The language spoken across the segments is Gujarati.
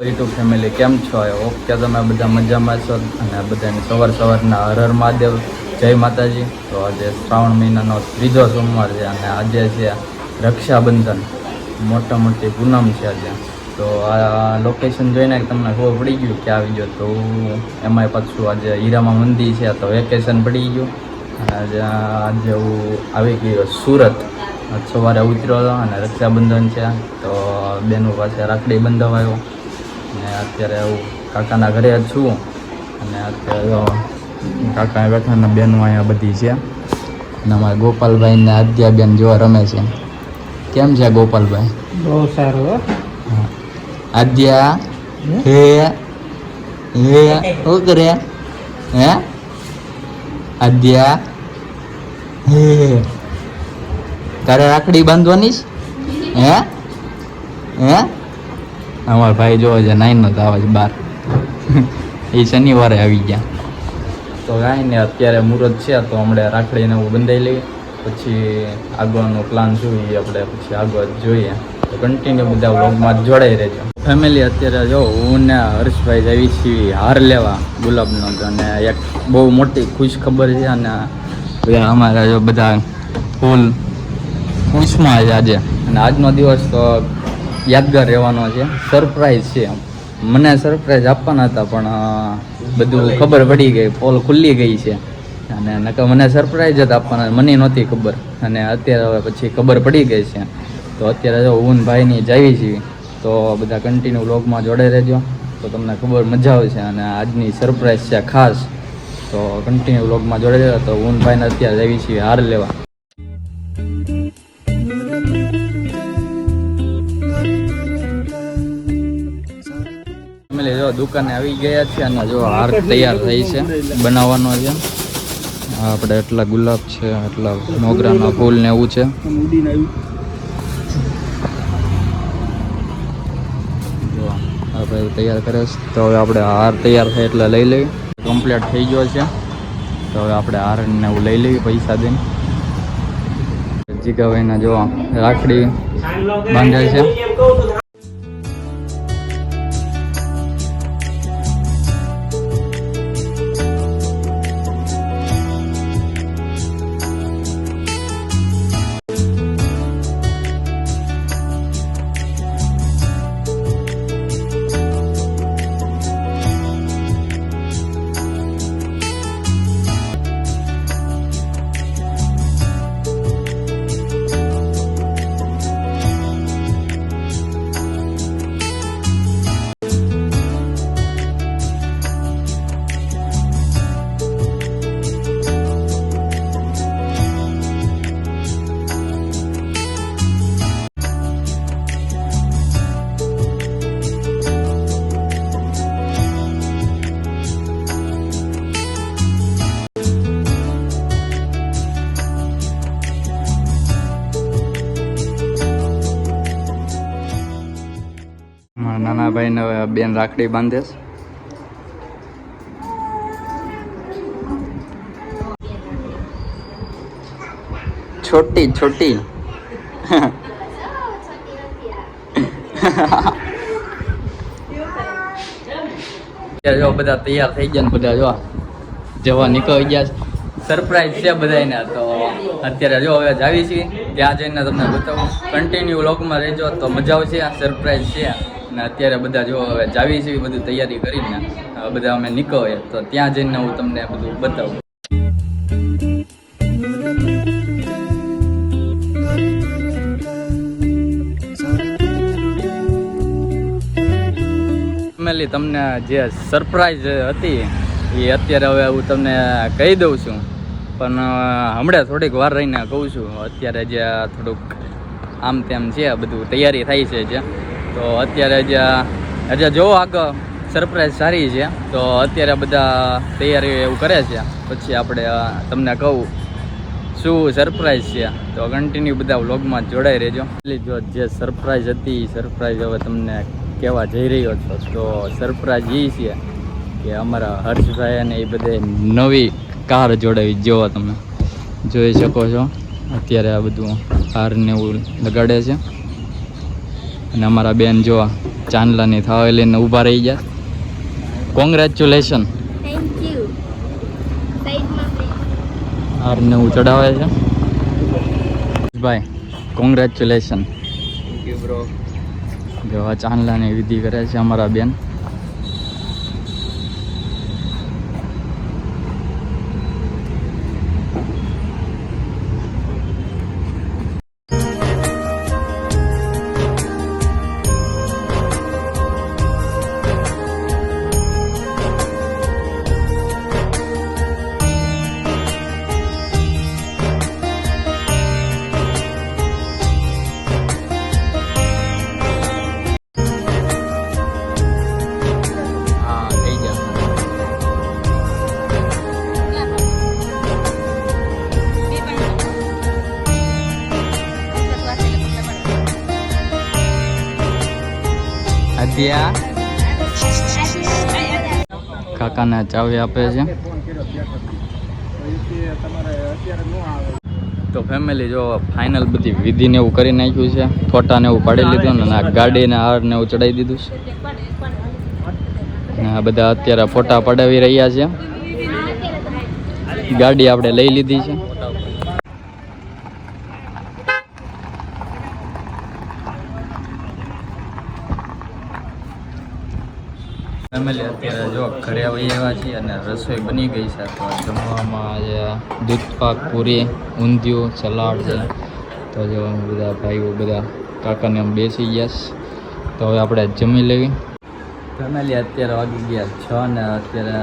યુટ્યુબ ફેમિલી કેમ છો? ઓકે, તમે બધા મજામાં છો અને બધાને સવારના હર હર મહાદેવ, જય માતાજી. તો આજે શ્રાવણ મહિનાનો ત્રીજો સોમવાર છે અને આજે છે રક્ષાબંધન, મોટી પૂનમ છે આજે. તો આ લોકેશન જોઈને તમને ખબર પડી ગયું કે આવી ગયો. તો એમાંય પાછું આજે હીરામા મંદિર છે તો વેકેશન પડી ગયું અને આજે હું આવી ગયો સુરત. સવારે ઉતર્યો હતો અને રક્ષાબંધન છે તો બેનું પાસે રાખડી બંધાવાયો અને અત્યારે હું કાકાના ઘરે જ છું અને અત્યારે કાકા બેઠા ને બેનું અહીંયા બધી છે અને અમારા ગોપાલભાઈ ને આદ્યાબેન જોવા રમે છે. કેમ છે ગોપાલભાઈ? બહુ સારું. આદ્યા હે શું કરે હે? આદ્યા હે તારે રાખડી બાંધવાની હે? હે અમારા ભાઈ જોવે છે 9 નો આવે છે 12 એ શનિવારે આવી ગયા. તો કાંઈ ને અત્યારે મુહૂર્ત છે તો હમણાં રાખડીને હું બંધાઈ લઈએ, પછી આગળનો પ્લાન શું એ આપણે પછી આગળ જોઈએ. તો કન્ટિન્યુ બધા વ્લોગમાં જોડાઈ રહેજો ફેમિલી. અત્યારે જો હું ને હર્ષભાઈ આવી છીએ હાર લેવા ગુલાબનો, અને એક બહુ મોટી ખુશ ખબર છે અને બધા અમારા જો બધા ફૂલ ખુશમાં છે આજે. અને આજનો દિવસ તો યાદગાર રહેવાનો છે. સરપ્રાઈઝ છે, મને સરપ્રાઈઝ આપવાના હતા પણ બધું ખબર પડી ગઈ, પોલ ખુલ્લી ગઈ છે અને નકર મને સરપ્રાઈઝ જ આપવાના, મને નહોતી ખબર અને અત્યારે હવે પછી ખબર પડી ગઈ છે. તો અત્યારે જો હું ભાઈની જાવી છીએ તો બધા કન્ટિન્યુ વ્લોગમાં જોડાઈ રહેજો તો તમને ખબર મજા આવશે. અને આજની સરપ્રાઈઝ છે ખાસ, તો કન્ટિન્યુ વ્લોગમાં જોડાઈ રહેજો. તો હું ભાઈને અત્યારે જાવી છીએ હાર લેવા. જો દુકાને આવી ગયા છે અને જો હાર તૈયાર થઈ છે, બનાવવાનો છે. આપણે એટલા ગુલાબ છે, એટલા મોગરાના ફૂલ ને એવું છે. જો આ ભાઈ તૈયાર કરે છે. તો હવે આપણે હાર તૈયાર થાય એટલે લઈ લઈએ. કમ્પ્લીટ થઈ ગયો છે તો હવે આપણે હારને એવું લઈ લઈએ પૈસા દઈને. જીગાભાઈના જો રાખડી બાંધે છે. નાના ભાઈને હવે બેન રાખડી બાંધે છે. છોટી છોટી જો બધા તૈયાર થઈ ગયા ને બધા જો જવા નીકળી ગયા છે. સરપ્રાઈઝ છે બધાને. તો અત્યારે જો હવે જાવી છીએ ત્યાં જઈને તમને બતાવું. કન્ટિન્યુ વ્લોગમાં રહેજો તો મજા આવશે. આ સરપ્રાઈઝ છે અને અત્યારે બધા જો હવે જાવી છીએ બધું તૈયારી કરીને બધા અમે નીકળીએ તો ત્યાં જઈને હું તમને બધું બતાવું. ફેમિલી, તમને જે સરપ્રાઈઝ હતી એ અત્યારે હવે હું તમને કહી દઉં છું, પણ હમણાં થોડીક વાર રહીને કહું છું. અત્યારે જે થોડુંક આમ તેમ છે બધું તૈયારી થાય છે જે, તો અત્યારે જે જોવો આગળ સરપ્રાઈઝ સારી છે તો અત્યારે બધા તૈયારી એવું કરે છે. પછી આપણે તમને કહું શું સરપ્રાઈઝ છે તો કન્ટિન્યુ બધા વ્લોગમાં જોડાઈ રહેજો. જો જે સરપ્રાઈઝ હતી સરપ્રાઈઝ હવે તમને કહેવા જઈ રહ્યો છો. તો સરપ્રાઈઝ એ છે કે અમારા હર્ષભાઈ અને એ બધે નવી કાર જોડાવી. જોવો તમે જોઈ શકો છો અત્યારે આ બધું હાર ને એવું લગાડે છે અને અમારા બેન જોવા ચાંદલાની થાળી લઈને ઊભા રહી ગયા. કોંગ્રેચ્યુલેશન. Thank you. સાઈડમાં હારને હું ચડાવે છે ભાઈ. કોંગ્રેચ્યુલેશન. Thank you bro. જો આ ચાંદલાની વિધિ કરે છે અમારા બેન. અધ્યા કાકાને ચાવી આપે છે. તો ફેમિલી જો ફાઇનલ બધી વિધિને એવું કરી નાખ્યું છે. ફોટાને એવું પાડી લીધું ને આ ગાડીને હારને એવું ચડાવી દીધું છે. ને આ બધા અત્યારે ફોટા પડાવી રહ્યા છે. ગાડી આપણે લઈ લીધી છે. ફેમિલી અત્યારે જો ઘરે આવી આવ્યા છીએ અને રસોઈ બની ગઈ છે. તો જમવામાં આજે દૂધ પાક, પૂરી, ઊંધિયું, સલાડ છે. તો જો બધા ભાઈઓ બધા કાકાને આમ બેસી ગયા છે. તો હવે આપણે જમી લેવી. ફેમિલી અત્યારે વાગી ગયા 6 ને અત્યારે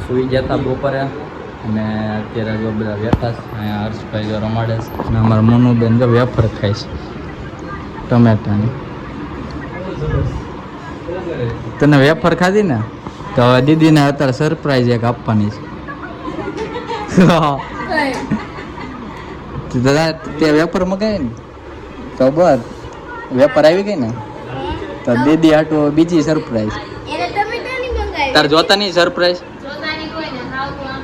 સૂઈ ગયા હતા બપોરે અને અત્યારે જો બધા બેઠા છે. અહીંયા હર્ષભાઈ જો રમાડે છે અને અમારા મનુબેન જો વેફર ખાય છે ટમેટાની. તને વેફર ખાધી ને તો હવે દીદીને અત્યારે સરપ્રાઈઝ એક આપવાની છે. તે વેફર મગાવી ને તો બસ વેફર આવી ગઈ ને તો દીદી આટલું બીજી સરપ્રાઈઝ. એને ટમેટાની મંગાવી. તાર જોતા નહીં સરપ્રાઈઝ? જોતાની કોઈ ને હાવ તો આમ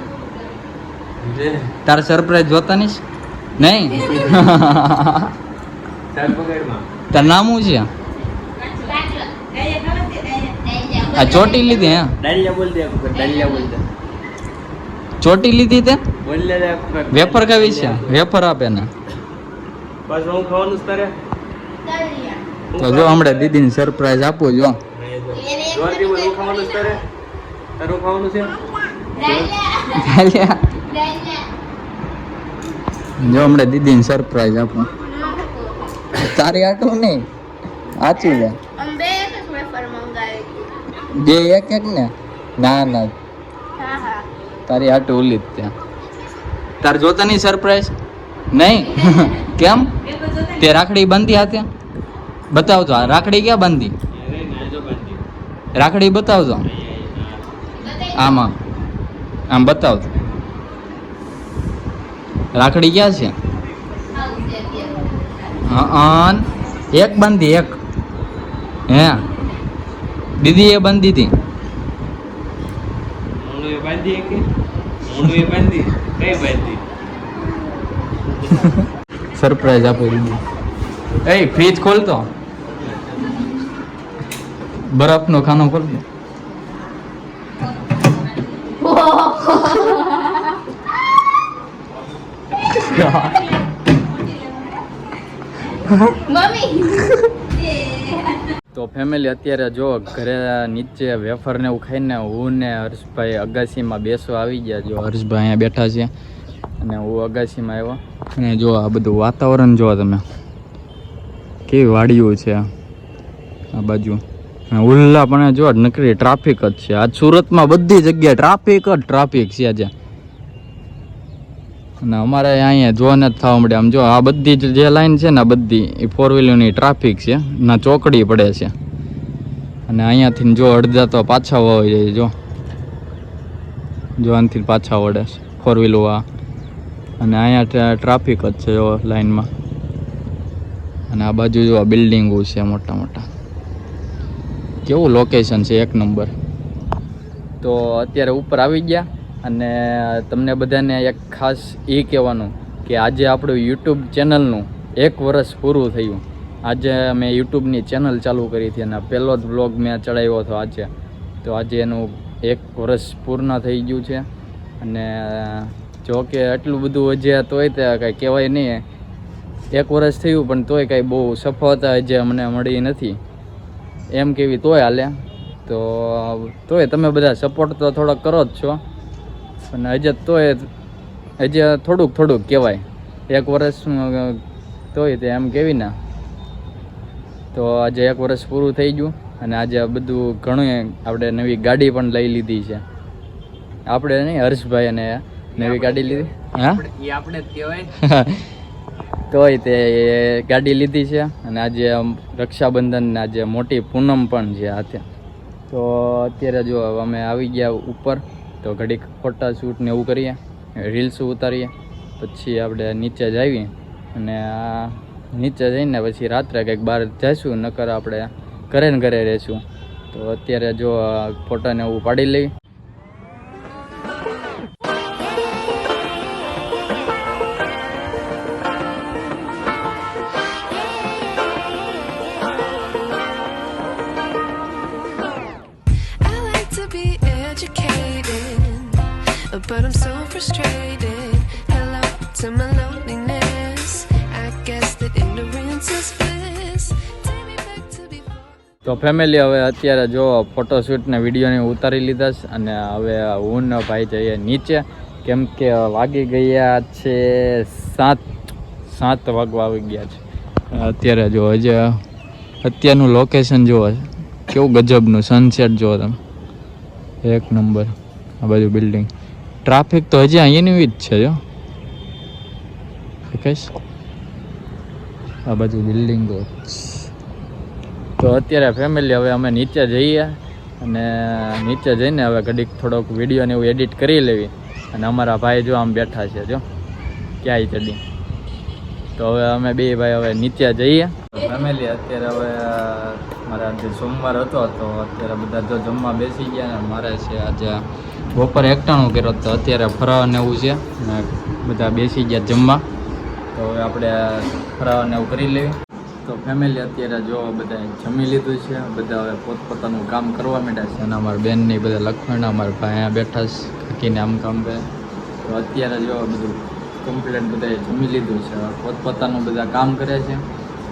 તાર સરપ્રાઈઝ જોતા નહીં? નહીં. તાર નામ શું છે? આ ચોટી લીધી હે? ડાલિયા બોલ દે. ડાલિયા બોલ દે. ચોટી લીધી તે? બોલ લે. વેફર ખાવી છે? વેફર આપે ને. બસ હું ખાવાનું જ તારે. તો જો હમણાં દીદીને સરપ્રાઈઝ આપું જો. જોરથી બોલ. હું ખાવાનું જ તારે. તારું ખાવાનું છે. જો હમણાં દીદીને સરપ્રાઈઝ આપું. તારી આટલું નહીં આચું લે. અંબે એક જ વેફર મંગાવી. બે એક એક ને? ના ના હા હા. તારી આટું ઓલી જ ત્યાં. તાર જોતા નહીં સરપ્રાઈઝ? નહીં. કેમ? તે રાખડી બાંધી હાથે? બતાવજો આ રાખડી ક્યાં બાંધી? રાખડી બતાવજો આમાં. આમ બતાવજો રાખડી ક્યાં છે? હા એક બાંધી એક. હે દીદી એ બાંધી હતી. મોણુએ બાંધી કે મોણુએ બાંધી કઈ બાંધી? સરપ્રાઈઝ આપો દીદી. એ ફ્રીજ ખોલતો. બરફનો ખાનો ખોલતો. મમ્મી. તો ફેમિલી અત્યારે જો ઘરે નીચે વેફર ને એવું ખાઈને હું ને હર્ષભાઈ અગાસીમાં બેસવા આવી ગયા. જો હર્ષભાઈ અહીંયા બેઠા છે અને હું અગાસીમાં આવ્યો. અને જો આ બધું વાતાવરણ જો તમે કેવી વાડીઓ છે આ બાજુ. ઉલ્લા પણ જો નકરી ટ્રાફિક જ છે. આજ સુરતમાં બધી જગ્યાએ ટ્રાફિક છે આજે. અને અમારે અહીંયા જોવા નથી થવા મળે. આમ જો આ બધી જે લાઈન છે ને બધી એ 4 વ્હીલરની ટ્રાફિક છે ના ચોકડી પડે છે. અને અહીંયાથી જો અડધા તો પાછા વળી જાય. જો આનાથી પાછા વળે છે 4 વ્હીલો આ. અને અહીંયા ટ્રાફિક જ છે જો લાઈનમાં. અને આ બાજુ જો બિલ્ડિંગો છે મોટા મોટા. કેવું લોકેશન છે એક નંબર. તો અત્યારે ઉપર આવી ગયા અને તમને બધાને એક ખાસ એ કહેવાનું કે આજે આપણું યુટ્યુબ ચેનલનું 1 વર્ષ પૂરું થયું. આજે મેં યુટ્યુબની ચેનલ ચાલુ કરી હતી અને પહેલો જ વ્લોગ મેં ચડાવ્યો હતો આજે. તો આજે એનું 1 વર્ષ પૂર્ણ થઈ ગયું છે. અને જો કે એટલું બધું હજી તોય તે કાંઈ કહેવાય નહીં. 1 વર્ષ થયું પણ તોય કાંઈ બહુ સફળતા હજી મને મળી નથી એમ કેવી તોય હાલે. તો તોય તમે બધા સપોર્ટ તો થોડોક કરો જ છો, અને હજી થોડુંક કહેવાય. 1 વર્ષ તોય તે એમ કેવી ને. તો આજે 1 વર્ષ પૂરું થઈ ગયું અને આજે બધું ઘણું આપણે નવી ગાડી પણ લઈ લીધી છે. આપણે નહીં, હર્ષભાઈ અને નવી ગાડી લીધી. હા, એ આપણે જ કહેવાય. તોય તે ગાડી લીધી છે. અને આજે રક્ષાબંધન ને આજે મોટી પૂનમ પણ છે હાથે. તો અત્યારે જો અમે આવી ગયા ઉપર, તો ઘડીક ફોટા શૂટ ને એવું કરીએ, રીલ્સ ઉતારીએ, પછી આપણે નીચે જઈએ અને નીચે જઈને પછી રાત્રે કંઈક બહાર જઈશું, નકર આપણે ઘરે ને ઘરે રહીશું. તો અત્યારે જો ફોટાને એવું પાડી લઈ. But I'm so frustrated. Hello to my loneliness. I guess that ignorance is bliss. Take me back to before. તો ફેમિલી, હવે અત્યારે જો ફોટોશૂટ ને વિડીયોને ઉતારી લીધા છે અને હવે હું ને ભાઈ જઈએ નીચે, કેમ કે વાગી ગયા છે 7 વાગવા આવી ગયા છે. અત્યારે જો હજી અત્યારનું લોકેશન જુઓ, કેવું ગજબનું સનસેટ જુઓ તમે, 1 નંબર. આ બાજુ બિલ્ડિંગ, ટ્રાફિક તો હજી અહીંયાની જ છે. જો કહીશ, આ બાજુ બિલ્ડિંગો. તો અત્યારે ફેમિલી હવે અમે નીચે જઈએ અને નીચે જઈને હવે ઘડીક થોડોક વિડીયો ને એવું એડિટ કરી લેવી. અને અમારા ભાઈ જો આમ બેઠા છે, જો ક્યાંય ચડી. તો હવે અમે બે ભાઈ હવે નીચે જઈએ. ફેમિલી, અત્યારે હવે મારે આજે સોમવાર હતો, તો અત્યારે બધા જો જમવા બેસી ગયા ને મારે છે આજે બપોરે એકટાણું કર્યો. તો અત્યારે ફરાવાને એવું છે ને બધા બેસી ગયા જમવા. તો હવે આપણે ફરાવાને એવું કરી લેવી. તો ફેમિલી, અત્યારે જો બધા જમી લીધું છે, બધા હવે પોતપોતાનું કામ કરવા માંડ્યા છે. અને અમારા બેનને બધા લખવાના, અમારા ભાઈ અહીંયા બેઠા છે, કાકીને આમ કામ કરે. તો અત્યારે જો બધું કમ્પ્લેટ બધાએ જમી લીધું છે, પોતપોતાનું બધા કામ કરે છે.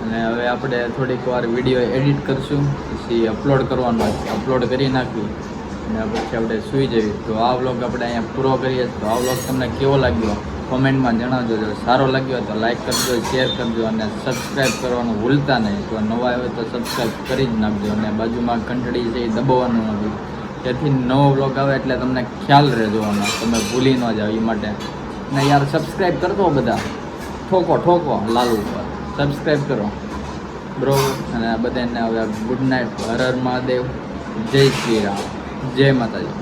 અને હવે આપણે થોડીક વાર વિડીયો એડિટ કરશું, પછી અપલોડ કરવાનો છે, અપલોડ કરી નાખવી અને પછી આપણે સૂઈ જઈએ. તો આ વ્લોગ આપણે અહીંયા પૂરો કરીએ. તો આ વ્લોગ તમને કેવો લાગ્યો કોમેન્ટમાં જણાવજો. જો સારો લાગ્યો તો લાઈક કરજો, શેર કરજો અને સબસ્ક્રાઈબ કરવાનું ભૂલતા નહીં. તો નવા આવે તો સબસ્ક્રાઈબ કરી જ નાખજો અને બાજુમાં ઘંટડી છે એ દબાવવાનું નથી, જેથી નવો વ્લોગ આવે એટલે તમને ખ્યાલ રહેજો, તમે ભૂલી ન જાઓ એ માટે. ને યાર સબસ્ક્રાઈબ કરતો બધા, ઠોકો લાલુ ઉપર સબસ્ક્રાઈબ કરો બરોબર. અને બધાને હવે ગુડ નાઇટ, હર હર મહાદેવ, જય શ્રી રામ, જય માતાજી.